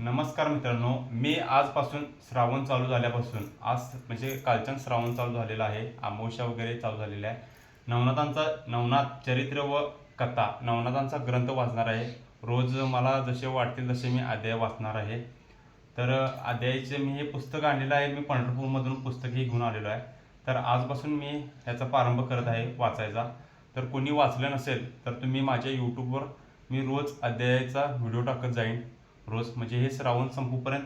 नमस्कार मित्रांनो, मी आजपासून श्रावण चालू झाल्यापासून आज म्हणजे कालच्यान श्रावण चालू झालेला आहे. अमावस्या वगैरे चालू झालेला आहे. नवनाथ चरित्र व कथा नवनाथांचा ग्रंथ वाचणार आहे. रोज मला जसे वाटतील तसे मी अध्याय वाचणार आहे. तर अध्यायाचे मी हे पुस्तक आणलेलं आहे. मी पंढरपूरमधून पुस्तकही घेऊन आलेलो आहे. तर आजपासून मी ह्याचा प्रारंभ करत आहे वाचायचा. तर कोणी वाचलं नसेल तर तुम्ही माझ्या यूट्यूबवर मी रोज अध्यायाचा व्हिडिओ टाकत जाईन. रोज म्हणजे हे श्रावण संपूपर्यंत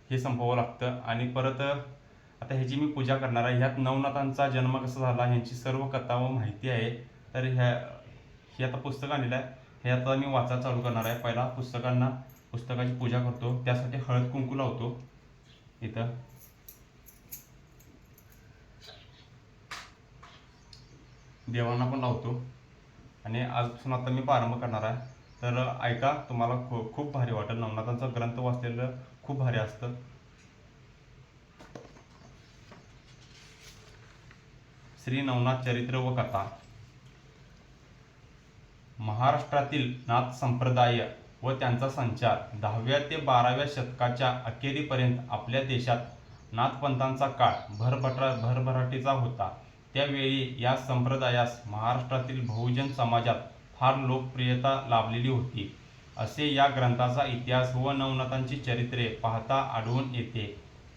हे संपवावं लागतं. आणि परत आता ह्याची मी पूजा करणार आहे. ह्यात नवनाथांचा जन्म कसा झाला ह्यांची सर्व कथा व माहिती आहे. तर हे आता पुस्तक आणलेलं आहे. हे आता मी वाचायला चालू करणार आहे. पहिला पुस्तकाची पूजा करतो. त्यासाठी हळद कुंकू लावतो इथं. देवांना पण लावतो. आणि आजपासून आता मी प्रारंभ करणार आहे. तर ऐका, तुम्हाला खूप भारी वाटेल. नवनाथांचा ग्रंथ वाचलेलं खूप भारी असतं. श्री नवनाथ चरित्र व कथा. महाराष्ट्रातील नाथ संप्रदाय व त्यांचा संचार 10व्या ते 12व्या शतकाच्या अखेरीपर्यंत आपल्या देशात नाथपंथांचा काळ भरभराटीचा होता. त्यावेळी या संप्रदायास महाराष्ट्रातील बहुजन समाजात फार लोकप्रियता लाभलेली होती, असे या ग्रंथाचा इतिहास व नवनाथांची चरित्रे पाहता आढळून येते.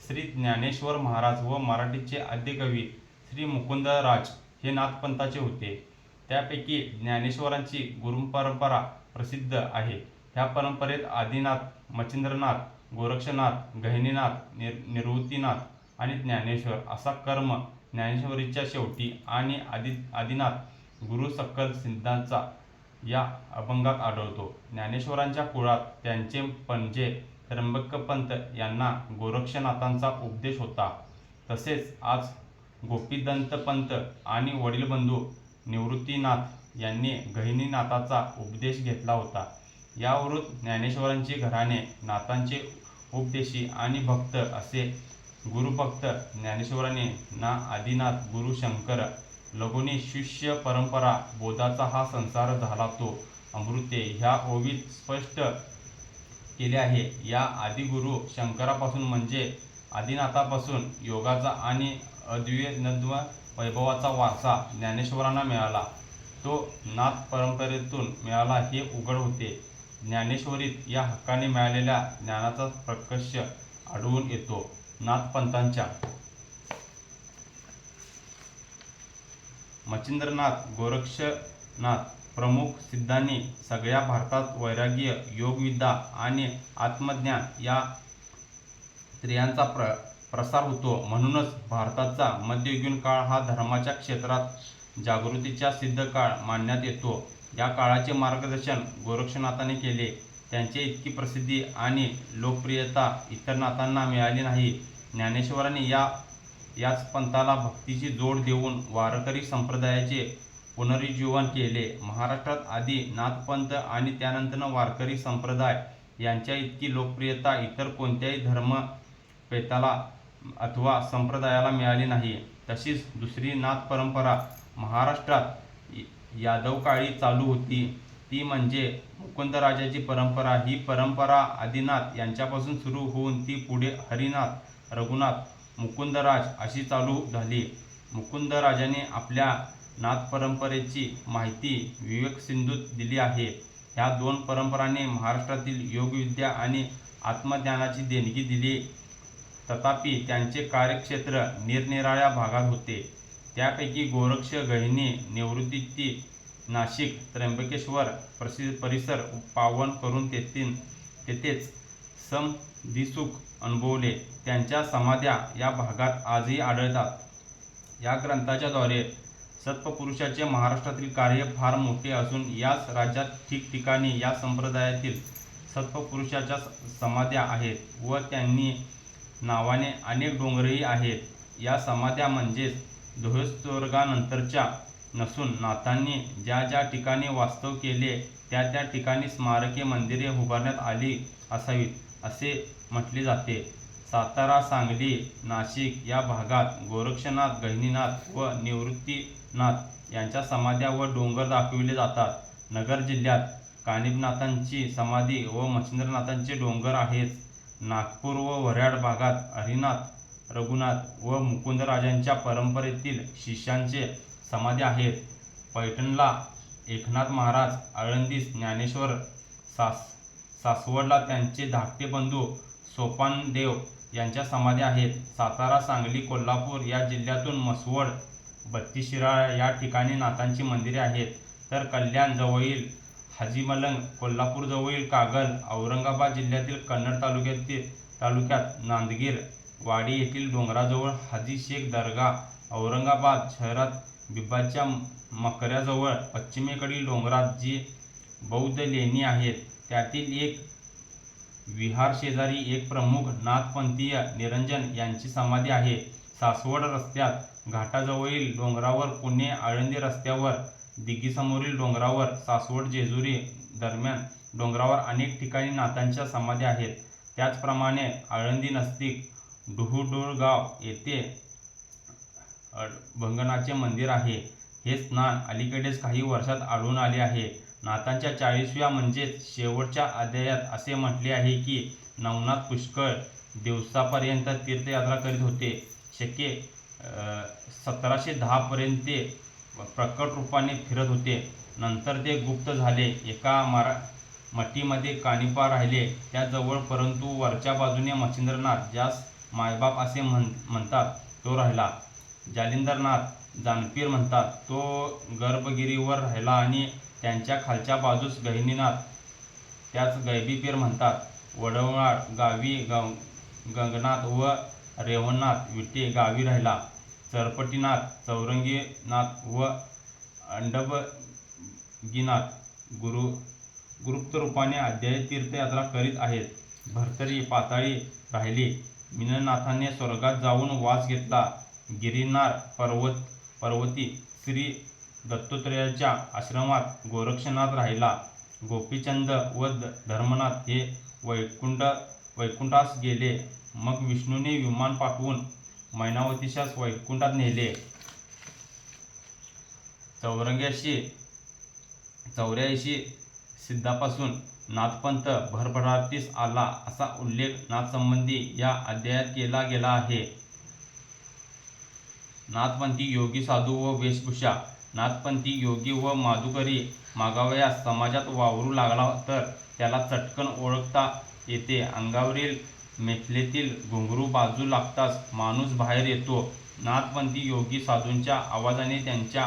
श्री ज्ञानेश्वर महाराज व मराठीचे आद्यकवी श्री मुकुंदराज हे नाथपंथाचे होते. त्यापैकी ज्ञानेश्वरांची गुरुपरंपरा प्रसिद्ध आहे. ह्या परंपरेत आदिनाथ, मच्छिंद्रनाथ, गोरक्षनाथ, गहिनीनाथ, निवृत्तीनाथ आणि ज्ञानेश्वर असा क्रम ज्ञानेश्वरीच्या शेवटी आणि आदिनाथ गुरु सक्कल सिद्धांचा या अभंगात आढळतो. ज्ञानेश्वरांच्या कुळात त्यांचे पणजे त्र्यंबकपंत यांना गोरक्षनाथांचा उपदेश होता. तसेच आज गोपीदंतपंत आणि वडीलबंधू निवृत्तीनाथ यांनी गहिनीनाथाचा उपदेश घेतला होता. यावरून ज्ञानेश्वरांचे घराणे नाथांचे उपदेशी आणि भक्त असे. गुरुभक्त ज्ञानेश्वरांनी ना आदिनाथ गुरु शंकर लगोनी शिष्य परंपरा बोधाचा हा संसार झाला तो अमृते ह्या ओवीत स्पष्ट केले आहे. या आदिगुरु शंकरापासून म्हणजे आदिनाथापासून योगाचा आणि अद्वैतत्व वैभवाचा वारसा ज्ञानेश्वरांना मिळाला. तो नाथ परंपरेतून मिळाला हे उघड होते. ज्ञानेश्वरीत या हक्काने मिळालेल्या ज्ञानाचा प्रकाश आढळून येतो. नाथपंथांच्या मच्छिंद्रनाथ, गोरक्षनाथ प्रमुख सिद्धांनी सगळ्या भारतात वैराग्य, योगविद्या आणि आत्मज्ञान या त्रयांचा प्रसार होतो. म्हणूनच भारताचा मध्ययुगीन काळ हा धर्माच्या क्षेत्रात जागृतीचा सिद्ध काळ मानण्यात येतो. या काळाचे मार्गदर्शन गोरक्षनाथाने केले. त्यांची इतकी प्रसिद्धी आणि लोकप्रियता इतर नाथांना मिळाली नाही. ज्ञानेश्वरांनी याच पंथाला भक्तीची जोड देऊन वारकरी संप्रदायाचे पुनरुज्जीवन केले. महाराष्ट्रात आधी नाथपंथ आणि त्यानंतर वारकरी संप्रदाय यांच्या इतकी लोकप्रियता इतर कोणत्याही धर्मपेताला अथवा संप्रदायाला मिळाली नाही. तशीच दुसरी नाथ परंपरा महाराष्ट्रात यादवकाळी चालू होती, ती म्हणजे मुकुंदराजाची परंपरा. ही परंपरा आदिनाथ यांच्यापासून सुरू होऊन ती पुढे हरिनाथ, रघुनाथ, मुकुंदराज अशी चालू झाली. मुकुंदराजाने आपल्या नाथ परंपरेची माहिती विवेकसिंधूत दिली आहे. ह्या दोन परंपरांनी महाराष्ट्रातील योगविद्या आणि आत्मज्ञानाची देणगी दिली. तथापि त्यांचे कार्यक्षेत्र निरनिराळ्या भागात होते. त्यापैकी गोरक्ष, गहिनी, निवृत्ती, नाशिक, त्र्यंबकेश्वर परिसर पावन करून तेथेच समधिसुख अनुभवले. त्यांच्या समाध्या या भागात आजही आढळतात. या ग्रंथाच्या द्वारे सत्पुरुषाचे महाराष्ट्रातील कार्य फार मोठे असून याच राज्यात ठिकठिकाणी या संप्रदायातील सत्पुरुषाच्या समाध्या आहेत व त्यांनी नावाने अनेक डोंगरही आहेत. या समाध्या म्हणजेच देहस्वर्गानंतरच्या नसून नाथांनी ज्या ज्या ठिकाणी वास्तव केले त्या त्या ठिकाणी स्मारके, मंदिरे उभारण्यात आली असावीत असे म्हटले जाते. सातारा, सांगली, नाशिक या भागात गोरक्षनाथ, गहिनीनाथ व निवृत्तीनाथ यांच्या समाध्या व डोंगर दाखविले जातात. नगर जिल्ह्यात कानिफनाथांची समाधी व मच्छिंद्रनाथांचे डोंगर आहेत. नागपूर व वऱ्हाड भागात हरिनाथ, रघुनाथ व मुकुंदराजांच्या परंपरेतील शिष्यांचे समाधी आहेत. पैठणला एकनाथ महाराज, आळंदीस ज्ञानेश्वर, सासवडला त्यांचे धाकटे बंधू सोपानदेव यांच्या समाध्या आहेत. सातारा, सांगली, कोल्हापूर या जिल्ह्यातून म्हसवड, बत्तीसशिराळा या ठिकाणी नाथांची मंदिरे आहेत. तर कल्याण जवळील हाजीमलंग, कोल्हापूर जवळील कागल, औरंगाबाद जिल्ह्यातील कन्नड तालुक्यात नांदगीर वाडी येथील डोंगराजवळ हाजी शेख दर्गा, औरंगाबाद शहरात बिबाच्या मकऱ्याजवळ पश्चिमेकडील डोंगरात जी बौद्ध लेणी आहेत त्यातील एक विहार शेजारी एक प्रमुख नाथपंथीय निरंजन यांची समाधी आहे. सासवड रस्त्यात घाटाजवळील डोंगरावर, पुणे आळंदी रस्त्यावर, दिघीसमोरील डोंगरावर, सासवड जेजुरी दरम्यान डोंगरावर अनेक ठिकाणी नाथांच्या समाध्या आहेत. त्याचप्रमाणे आळंदी नजीक डुहुडुळगाव येथे भंगनाथचे मंदिर आहे. हे स्थान अलीकडेच काही वर्षात आढळून आले आहे. नाथांच्या 40व्या म्हणजेच शेवटच्या अध्यायात असे म्हटले आहे की नवनाथ पुष्कळ दिवसापर्यंत तीर्थयात्रा करीत होते. शके 1710 पर्यंत ते प्रकट रूपाने फिरत होते. नंतर ते गुप्त झाले. एका मठीमध्ये कानिफा राहिले त्याजवळ, परंतु वरच्या बाजूने मच्छिंद्रनाथ, ज्यास मायबाप असे म्हणतात, तो राहिला. जालिंदरनाथ जानपीर म्हणतात, तो गर्भगिरीवर राहिला आणि त्यांच्या खालच्या बाजूस गहिनीनाथ, त्याच गैबीपीर म्हणतात, वडवळाड गावी गंगनाथ व रेवणनाथ विटे गावी राहिला. चरपटीनाथ, चौरंगीनाथ व अंडबगीनाथ गुप्त रूपाने अद्याप तीर्थयात्रा करीत आहेत. भर्तरी पाताळी राहिली. मीननाथाने स्वर्गात जाऊन वास घेतला. गिरिनार पर्वती श्री दत्तात्रेयाच्या आश्रमात गोरक्षनाथ राहिला. गोपीचंद व धर्मनाथ हे वैकुंठास गेले. मग विष्णूने विमान पाठवून मैनावतीशास वैकुंठात नेले. 84 सिद्धापासून नाथपंथ भरभराटीस आला असा उल्लेख नाथसंबंधी या अध्यायात केला गेला आहे. नाथपंथी योगी साधू व वेशभूषा. नाथपंथी योगी व माधुकरी मागावयास समाजात वावरू लागला तर त्याला चटकन ओळखता येते. अंगावरील मेखलेतील घुंगरू बाजू लागताच माणूस बाहेर येतो. नाथपंथी योगी साधूंच्या आवाजाने, त्यांच्या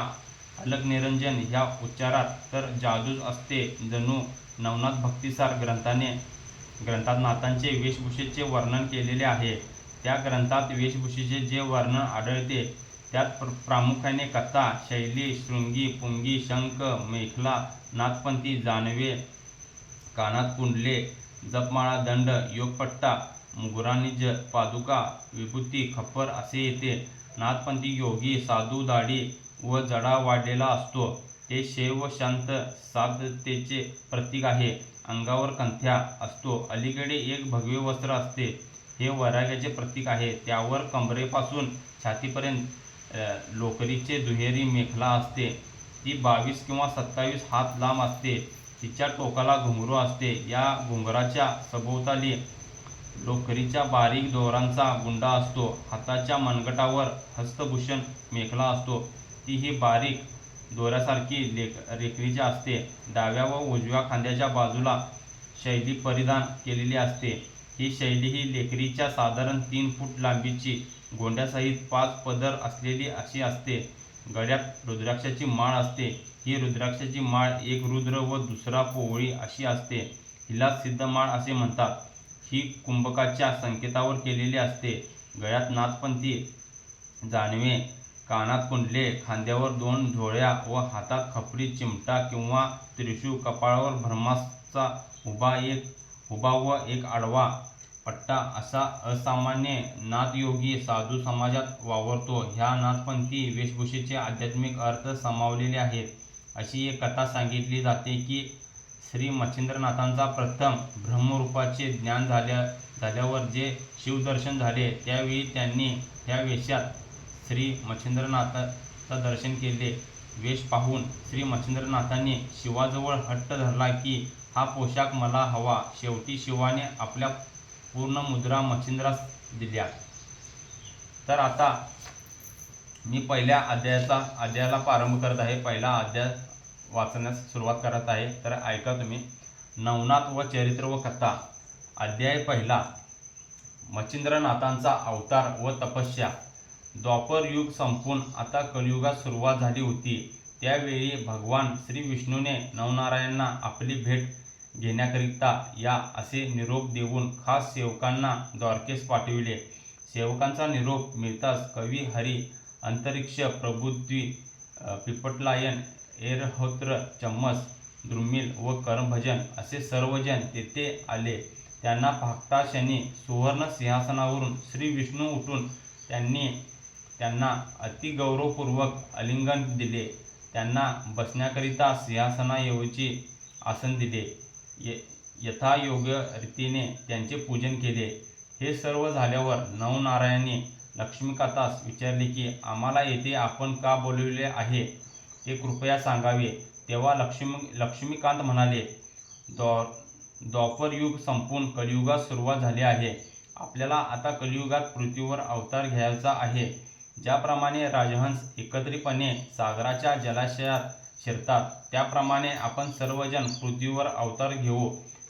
अलक निरंजन ह्या उच्चारात तर जादूच असते. जणू नवनाथ भक्तिसार ग्रंथात नाथांचे वेशभूषेचे वर्णन केलेले आहे. त्या ग्रंथात वेशभूषेचे जे वर्णन आढळते त्यात प्रामुख्याने कथा, शैली, शृंगी, पुंगी, शंख, मेखला, नाथपंथी जानवे, कानात कुंडले, जपमाळा, दंड, योगपट्टा, मुगरानिज, पादुका, विभूती, खप्पर असे येते. नाथपंथी योगी साधू दाढी व जडा वाढलेला असतो. ते शैव शांत साधतेचे प्रतीक आहे. अंगावर कंठ्या असतो. अलीकडे एक भगवे वस्त्र असते. हे वैराग्याचे प्रतीक आहे. त्यावर कमरेपासून छातीपर्यंत लोकरीचे दुहेरी मेखला असते. ती 22 किंवा 27 हात लांब असते. तिच्या टोकाला घुंगरू असते. या घुंगराच्या सभोवताली लोकरीच्या बारीक दोरांचा गुंडा असतो. हाताच्या मनगटावर हस्तभूषण मेखला असतो. ती ही बारीक दोऱ्यासारखी रेखरीची असते. डाव्या व उजव्या खांद्याच्या बाजूला शैली परिधान केलेली असते. ही शैली ही लेकरीच्या साधारण 3 फूट लांबीची, गोंड्यासहित 5 पदर असलेली अशी असते. गळ्यात रुद्राक्षाची माळ असते. ही रुद्राक्षाची माळ एक रुद्र व दुसरा पोवळी अशी असते. हिला सिद्धमाळ असे म्हणतात. ही कुंभकाच्या संकेतावर केलेली असते. गळ्यात नाथपंथी जानवे, कानात कुंडले, खांद्यावर 2 झोळ्या व हातात खपरी, चिमटा किंवा त्रिशूळ, कपाळावर ब्रह्माचा उभा व एक आडवा पट्टा असा असामान्य नाथयोगी साधू समाजात वावरतो. ह्या नाथपंथी वेशभूषेचे आध्यात्मिक अर्थ सामावलेले आहेत. अशी एक कथा सांगितली जाते की श्री मच्छिंद्रनाथांचा प्रथम ब्रह्मरूपाचे ज्ञान झाल्यावर जे शिवदर्शन झाले त्यावेळी त्यांनी ह्या वेशात श्री मच्छिंद्रनाथाचं दर्शन केले. वेश पाहून श्री मच्छिंद्रनाथांनी शिवाजवळ हट्ट धरला की हा पोशाख मला हवा. शेवटी शिवाने आपल्या पूर्ण मुद्रा मच्छिंद्रास दिल्या. तर आता मी पहिल्या अध्यायाला प्रारंभ करत आहे. पहिला अध्याय वाचण्यास सुरुवात करत आहे. तर ऐका तुम्ही. नवनाथ व चरित्र व कथा. अध्याय पहिला. मच्छिंद्रनाथांचा अवतार व तपस्या. द्वापर युग संपून आता कलियुगात सुरुवात झाली होती. त्यावेळी भगवान श्री विष्णूने नवनारायणांना आपली भेट घेण्याकरिता या असे निरोप देऊन खास सेवकांना द्वारकेस पाठविले. सेवकांचा निरोप मिळताच कवी हरी, अंतरिक्ष, प्रबुद्धी, पिपटलायन, एरहोत्र, चम्मस, द्रुमिल व कर्मभजन असे सर्वजण तेथे आले. त्यांना पाहता क्षणी सुवर्ण सिंहासनावरून श्री विष्णू उठून त्यांना अतिगौरवपूर्वक आलिंगन दिले. त्यांना बसण्याकरिता सिंहासनाऐवजी आसन दिले. यथायोग्य रीतीने त्यांचे पूजन केले. हे सर्व झाल्यावर नवनारायणांनी लक्ष्मीकांतास विचारले की आम्हाला येथे आपण का बोलविले आहे ते कृपया सांगावे. तेव्हा लक्ष्मीकांत म्हणाले, द्वापर युग संपून कलियुगात सुरुवात झाली आहे. आपल्याला आता कलियुगात पृथ्वीवर अवतार घ्यायचा आहे. ज्याप्रमाणे राजहंस एकत्रितपणे सागराच्या जलाशयात शिरतात त्याप्रमाणे आपण सर्वजण पृथ्वीवर अवतार घेऊ.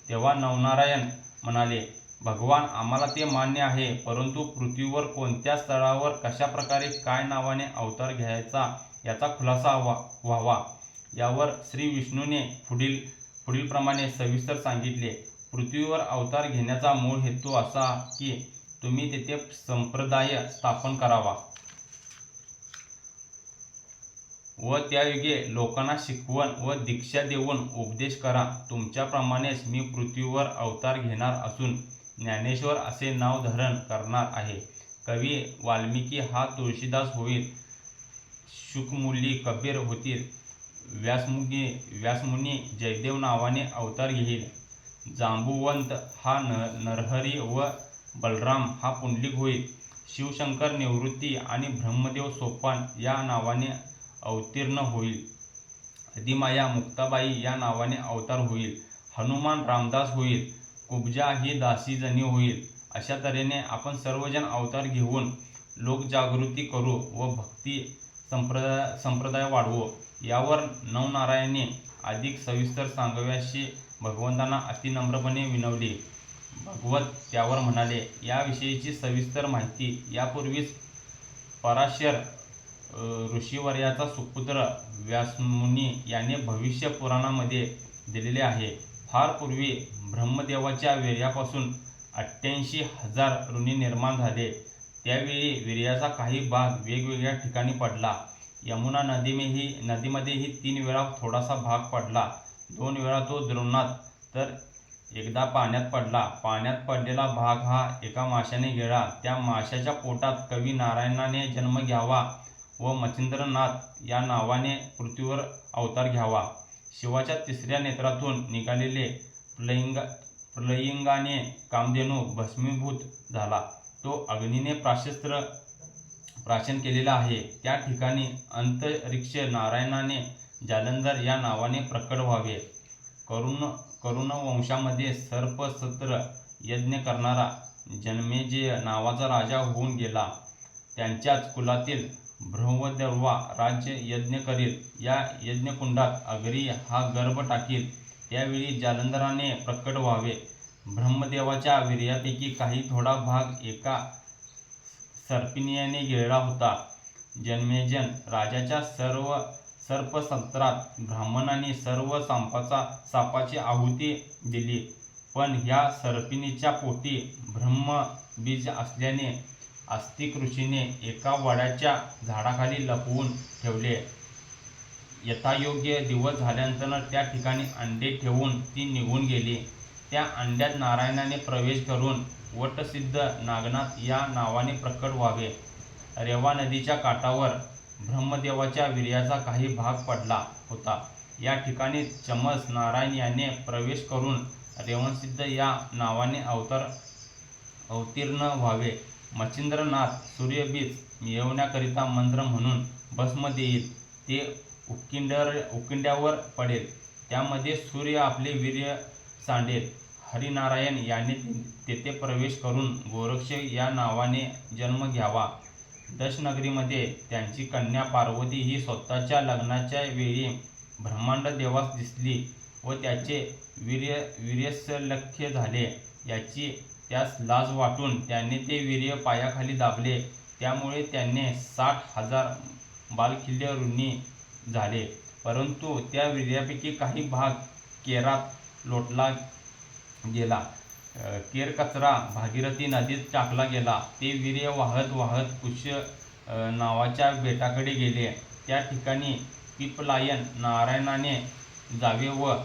तेव्हा नवनारायण म्हणाले, भगवान आम्हाला ते मान्य आहे, परंतु पृथ्वीवर कोणत्या स्थळावर कशाप्रकारे काय नावाने अवतार घ्यायचा याचा खुलासा व्हावा. यावर श्री विष्णूने पुढीलप्रमाणे सविस्तर सांगितले. पृथ्वीवर अवतार घेण्याचा मूळ हेतू असा की तुम्ही तेथे संप्रदाय स्थापन करावा व त्यायोगे लोकांना शिकवण व दीक्षा देऊन उपदेश करा. तुमच्याप्रमाणेच मी पृथ्वीवर अवतार घेणार असून ज्ञानेश्वर असे नाव धारण करणार आहे. कवी वाल्मिकी हा तुळशीदास होईल, शुकमुली कबीर होतील, व्यासमुनी जयदेव नावाने अवतार घेईल, जांबुवंत हा नरहरी व बलराम हा पुंडलिक होईल, शिवशंकर निवृत्ती आणि ब्रह्मदेव सोपान या नावाने अवतीर्ण होईल, अधिमाया मुक्ताबाई या नावाने अवतार होईल, हनुमान रामदास होईल, कुब्जा ही दासीजनी होईल. अशा तऱ्हेने आपण सर्वजण अवतार घेऊन लोकजागृती करू व भक्ती संप्रदाय वाढवू. यावर नवनारायणांनी अधिक सविस्तर सांगाव्याशी भगवंतांना अतिनम्रपणे विनवले. भगवत त्यावर म्हणाले, याविषयीची सविस्तर माहिती यापूर्वीच पराशर ऋषीवर्याचा सुपुत्र व्यासमुनी याने भविष्य पुराणामध्ये दिलेले आहे. फार पूर्वी ब्रह्मदेवाच्या वीर्यापासून 88,000 ऋणी निर्माण झाले. त्यावेळी वीर्याचा काही भाग वेगवेगळ्या ठिकाणी पडला. यमुना नदीमध्येही 3 वेळा थोडासा भाग पडला. 2 वेळा तो द्रोणात तर एकदा पाण्यात पडला. पाण्यात पडलेला भाग हा एका माशाने गिळला. त्या माशाच्या पोटात कवी नारायणाने जन्म घ्यावा व मच्छिंद्रनाथ या नावाने पृथ्वीवर अवतार घ्यावा. शिवाच्या 3ऱ्या नेत्रातून निघालेले प्रलयंगाने कामधेनू भस्मीभूत झाला. तो अग्नीने प्राशन केलेला आहे. त्या ठिकाणी अंतरिक्ष नारायणाने जालंधर या नावाने प्रकट व्हावे. करुण वंशामध्ये सर्पसत्र यज्ञ करणारा जन्मेजय नावाचा राजा होऊन गेला. त्यांच्याच कुलातील बृहद्रवा राज्य यज्ञ करील. या यज्ञकुंडात अग्नी हा गर्भ टाकील. त्यावेळी जालंधराने प्रकट व्हावे. ब्रह्मदेवाच्या वीर्यापैकी काही थोडा भाग एका सर्पिणीने गिळला होता. जन्मेजय राजाच्या सर्व सर्पसत्रात ब्राह्मणांनी सर्व सापाची आहुती दिली. पण ह्या सर्पिणीच्या पोटी ब्रह्मबीज असल्याने आस्तिक ऋषीने एका वडाच्या झाडाखाली लपवून ठेवले. यथायोग्य दिवस झाल्यानंतर त्या ठिकाणी अंडे ठेवून ती निघून गेली. त्या अंड्यात नारायणाने प्रवेश करून वटसिद्ध नागनाथ या नावाने प्रकट व्हावे. रेवा नदीच्या काठावर ब्रह्मदेवाच्या वीर्याचा काही भाग पडला होता. या ठिकाणी चमस नारायण याने प्रवेश करून रेवणसिद्ध या नावाने अवतीर्ण व्हावे. मच्छिंद्रनाथ सूर्यबीज मिळवण्याकरिता मंत्र म्हणून भस्म देईल. ते उकिंड्यावर पडेल, त्यामध्ये सूर्य आपले वीर्य सांडेल. हरिनारायण यांनी तेथे प्रवेश करून गोरक्ष या नावाने जन्म घ्यावा. दशनगरीमध्ये त्यांची कन्या पार्वती ही स्वतःच्या लग्नाच्या वेळी ब्रह्मांड देवास दिसली व त्याचे वीर्यसलख्य झाले. याची त्यास लाज वाटून त्याने ते वीर्य पायाखाली दाबले. त्यामुळे त्याने 60,000 बालखिल्य ऋणी झाले. परंतु त्या वीर्यापैकी काही भाग केरात लोटला गेला. केरकचरा भागीरथी नदीत टाकला गेला. ते वीर्य वाहत वाहत कुश नावाच्या बेटाकडे गेले. त्या ठिकाणी पिपलायन नारायणाने जावे व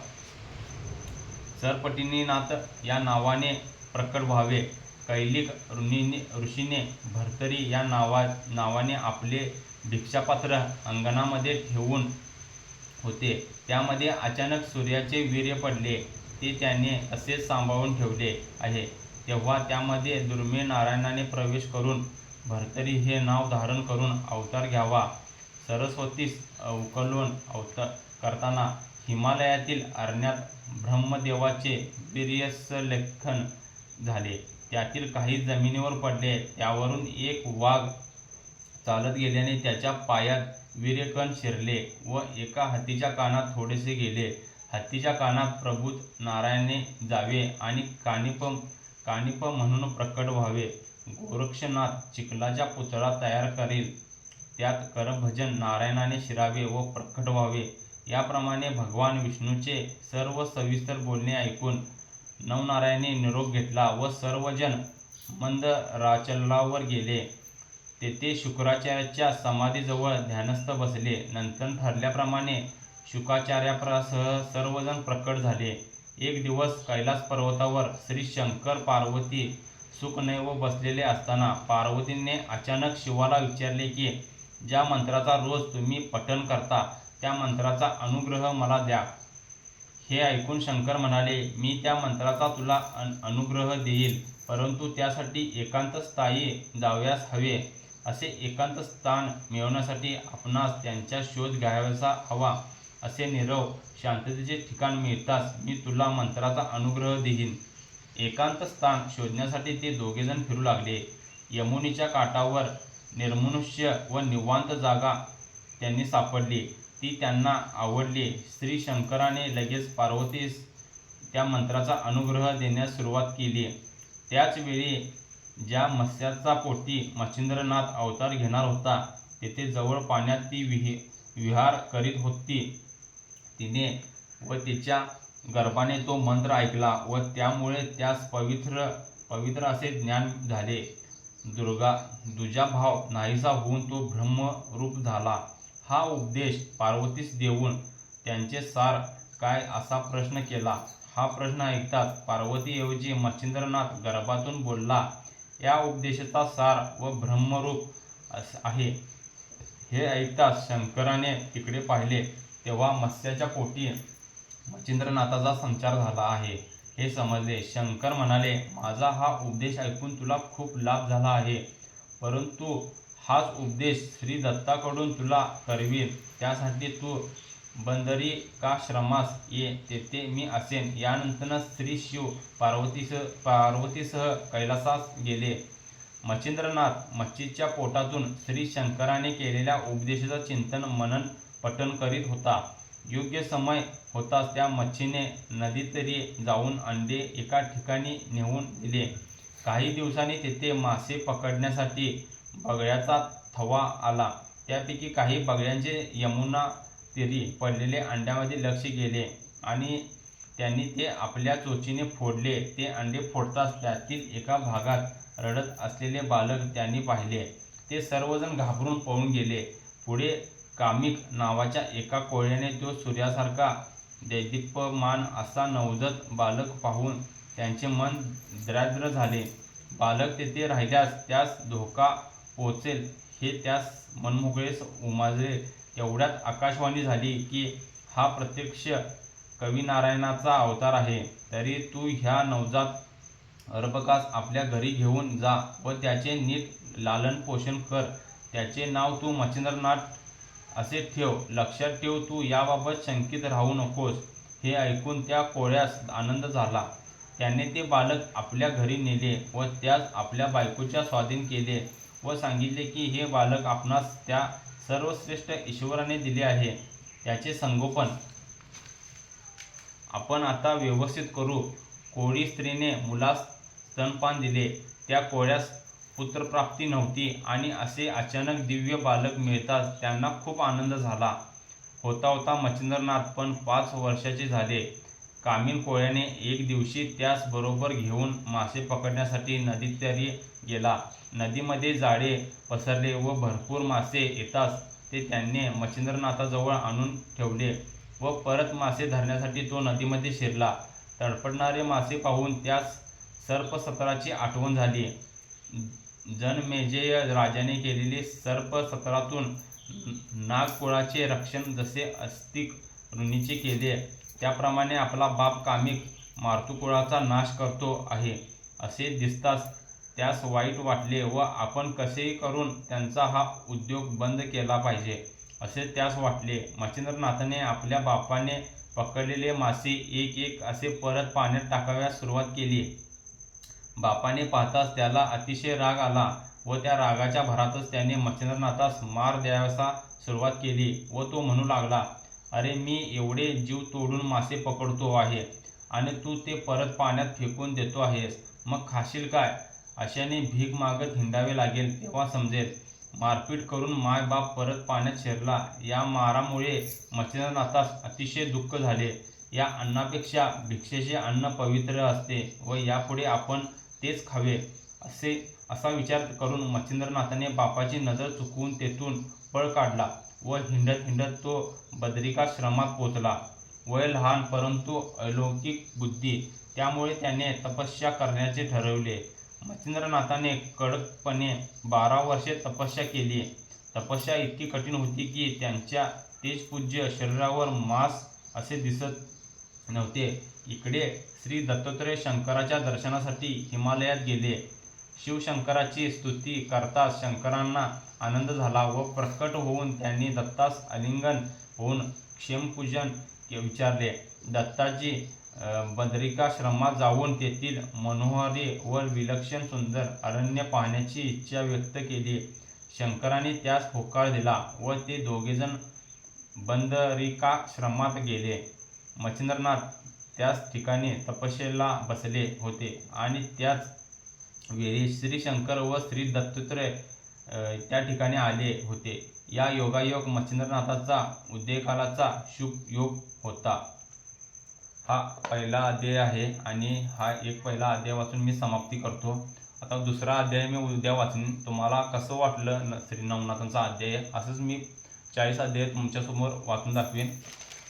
सरपटिनीनाथ या नावाने प्रकट व्हावे. कैलिक ऋषीने भर्तरी या नावाने आपले भिक्षापात्र अंगणामध्ये ठेवून होते. त्यामध्ये अचानक सूर्याचे वीर्य पडले. ते त्याने असेच सांभाळून ठेवले आहे. तेव्हा त्यामध्ये दुर्मिळ नारायणाने प्रवेश करून भर्तरी हे नाव धारण करून अवतार घ्यावा. सरस्वतीस अवकलन करताना हिमालयातील अरण्यात ब्रह्मदेवाचे वीर्यसलेखन झाले. त्यातील काही जमिनीवर पडले. त्यावरून एक वाघ चालत गेल्याने त्याच्या पायात वीर्यकण शिरले व एका हत्तीच्या कानात थोडेसे गेले. हत्तीच्या कानात प्रभूत नारायणाने जावे आणि कानिप म्हणून प्रकट व्हावे. गोरक्षनाथ चिखलाचा पुतळा तयार करील. त्यात करभजन नारायणाने शिरावे व प्रकट व्हावे. याप्रमाणे भगवान विष्णूचे सर्व सविस्तर बोलणे ऐकून नवनारायणाने निरोप घेतला व सर्वजण मंदराचलावर गेले. तेथे शुक्राचार्याच्या समाधीजवळ ध्यानस्थ बसले. नंतर ठरल्याप्रमाणे शुकाचार्यासह सर्वजण प्रकट झाले. एक दिवस कैलास पर्वतावर श्री शंकर पार्वती सुखनैव बसलेले असताना पार्वतीने अचानक शिवाला विचारले की ज्या मंत्राचा रोज तुम्ही पठण करता त्या मंत्राचा अनुग्रह मला द्या. हे ऐकून शंकर म्हणाले, मी त्या मंत्राचा तुला अनुग्रह देईल, परंतु त्यासाठी एकांत स्थायी जावयास हवे. असे एकांत स्थान मिळवण्यासाठी आपणास त्यांचा शोध घ्यायचा हवा. असे नीरव शांततेचे ठिकाण मिळताच मी तुला मंत्राचा अनुग्रह देईन. एकांत स्थान शोधण्यासाठी ते दोघेजण फिरू लागले. यमुनेच्या काठावर निर्मनुष्य व निवांत जागा त्यांनी सापडली. ती त्यांना आवडली. श्री शंकराने लगेच पार्वतीस त्या मंत्राचा अनुग्रह देण्यास सुरुवात केली. त्याच वेळी ज्या मत्स्याचा पोटी मच्छिंद्रनाथ अवतार घेणार होता तेथे जवळ पाण्यात ती विहार करीत होती. तिने व तिच्या गर्भाने तो मंत्र ऐकला व त्यामुळे त्यास पवित्र असे ज्ञान झाले. दुजाभाव नाहीसा होऊन तो ब्रह्मरूप झाला. हा उपदेश पार्वतीस देऊन त्यांचे सार काय असा प्रश्न केला. हा प्रश्न ऐकताच पार्वतीऐवजी मच्छिंद्रनाथ गर्भातून बोलला, या उपदेशाचा सार व ब्रह्मरूप आहे. हे ऐकताच शंकराने तिकडे पाहिले तेव्हा मत्स्याच्या पोटी मच्छिंद्रनाथाचा संचार झाला आहे हे समजले. शंकर म्हणाले, माझा हा उपदेश ऐकून तुला खूप लाभ झाला आहे, परंतु हाच उपदेश श्री दत्ताकडून तुला करवीन. त्यासाठी तू बंदरिकाश्रमास ये, तेथे मी असेन. यानंतर श्री शिव पार्वतीसह कैलासास गेले. मच्छिंद्रनाथ मच्छीच्या पोटातून श्री शंकराने केलेल्या उपदेशाचं चिंतन मनन पठण करीत होता. योग्य समय होताच त्या मच्छीने नदीतरी जाऊन अंडे एका ठिकाणी नेऊन दिले. काही दिवसांनी तेथे मासे पकडण्यासाठी बगळ्याचा थवा आला. त्यापैकी काही बगळ्यांचे यमुना तीरी पडलेल्या अंड्यामध्ये लक्ष गेले आणि त्यांनी ते आपल्या चोचीने फोडले. ते अंडे फोडताच त्यातील एका भागात रडत असलेले बालक त्यांनी पाहिले. ते सर्वजण घाबरून पळून गेले. पुढे कामिक नावाच्या एका कोळ्याने तो सूर्यासारखा दैदिप्यमान असा नवजात बालक पाहून त्यांचे मन द्रद्र झाले. बालक तेथे राहिल्यास त्यास धोका पोचेल हे त्यास मनमोकळे उमजले. तेवढ्यात आकाशवाणी झाली की हा प्रत्यक्ष कविनारायणाचा अवतार आहे. तरी तू ह्या नवजात अर्भकास आपल्या घरी घेऊन जा व त्याचे नीट लालन पोषण कर. त्याचे नाव तू मच्छिंद्रनाथ असे ठेव. लक्षात ठेव, तू याबाबत शंकित राहू नकोस. हे ऐकून त्या कोळ्यास आनंद झाला. त्याने ते बालक आपल्या घरी नेले व त्यास आपल्या बायकोच्या स्वाधीन केले व सांगितले की हे बालक आपणास त्या सर्वश्रेष्ठ ईश्वराने दिले आहे. याचे संगोपन आपण आता व्यवस्थित करू. कोळी स्त्रीने मुलास स्तनपान दिले. त्या कोळ्यास पुत्रप्राप्ती नव्हती आणि असे अचानक दिव्य बालक मिळताच त्यांना खूप आनंद झाला. होता होता मच्छिंद्रनाथ पण 5 वर्षाचे झाले. कामीन कोळ्याने एक दिवशी त्यास बरोबर घेऊन मासे पकडण्यासाठी नदीतीरी गेला. नदीमध्ये जाळे पसरले व भरपूर मासे येताच ते त्याने मच्छिंद्रनाथाजवळ आणून ठेवले व परत मासे धरण्यासाठी तो नदीमध्ये शिरला. तडफडणारे मासे पाहून त्यास सर्पसत्राची आठवण झाली. जनमेजय राजाने केलेले सर्पसत्रातून नागकुळाचे रक्षण जसे अस्तिक ऋषीने केले त्याप्रमाणे आपला बाप कामिक मातृकुळाचा नाश करतो आहे असे दिसताच त्यास वाईट वाटले व आपण कसेही करून त्यांचा हा उद्योग बंद केला पाहिजे असे त्यास वाटले. मच्छिंद्रनाथाने आपल्या बापाने पकडलेले मासे एक एक असे परत पाण्यात टाकाव्यास सुरुवात केली. बापाने पाहताच त्याला अतिशय राग आला व त्या रागाच्या भरातच त्याने मच्छिंद्रनाथास मार द्यायला सुरुवात केली व तो म्हणू लागला, अरे मी एवढे जीव तोडून मासे पकडतो आहे आणि तू ते परत पाण्यात फेकून देतो आहेस, मग खाशील काय? अशाने भीक मागत हिंडावे लागेल तेव्हा समजेल. मारपीट करून मायबाप परत पाण्यात शिरला. या मारामुळे मच्छिंद्रनाथास अतिशय दुःख झाले. या अन्नापेक्षा भिक्षेचे अन्न पवित्र असते व यापुढे आपण तेच खावे असा विचार करून मच्छिंद्रनाथाने बापाची नजर चुकवून तेथून पळ काढला व हिंडत हिंडत तो बदरिकाश्रमात पोचला. वय लहान परंतु अलौकिक बुद्धी, त्यामुळे त्याने तपस्या करण्याचे ठरवले. मच्छिंद्रनाथाने कडकपणे 12 वर्षे तपस्या केली. तपस्या इतकी कठीण होती की त्यांच्या तेजपुंज शरीरावर मांस असे दिसत नव्हते. इकडे श्री दत्तात्रय शंकराच्या दर्शनासाठी हिमालयात गेले. शिवशंकराची स्तुती करताच शंकरांना आनंद झाला व प्रकट होऊन त्यांनी दत्तास आलिंगन होऊन क्षेमपूजन विचारले. दत्ताजी बदरिकाश्रमात जाऊन तेथील मनोहारी व विलक्षण सुंदर अरण्य पाहण्याची इच्छा व्यक्त केली. शंकरांनी त्यास होकार दिला व ते दोघेजण बदरिकाश्रमात गेले. मच्छिंद्रनाथ त्याच ठिकाणी तपस्येला बसले होते आणि त्याच वेळी श्री शंकर व श्री दत्तात्रय त्या ठिकाणी आले होते. या योगायोग मच्छिंद्रनाथाचा उदयकालाचा शुभ योग होता. हा पहिला अध्याय आहे आणि हा एक पहिला अध्याय वाचून मी समाप्ती करतो. आता दुसरा अध्याय मी उद्या वाचून तुम्हाला कसं वाटलं श्री नवनाथांचा अध्याय असंच मी 40 अध्याय तुमच्यासमोर वाचून दाखवेन.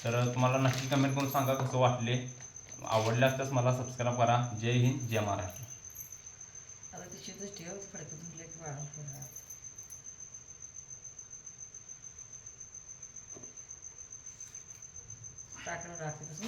तर तुम्हाला नक्की कमेंट करून सांगा कसं वाटले. आवडल्यास तर मला सबस्क्राईब करा. जय हिंद, जय महाराष्ट्र. टाकलं राहते तसं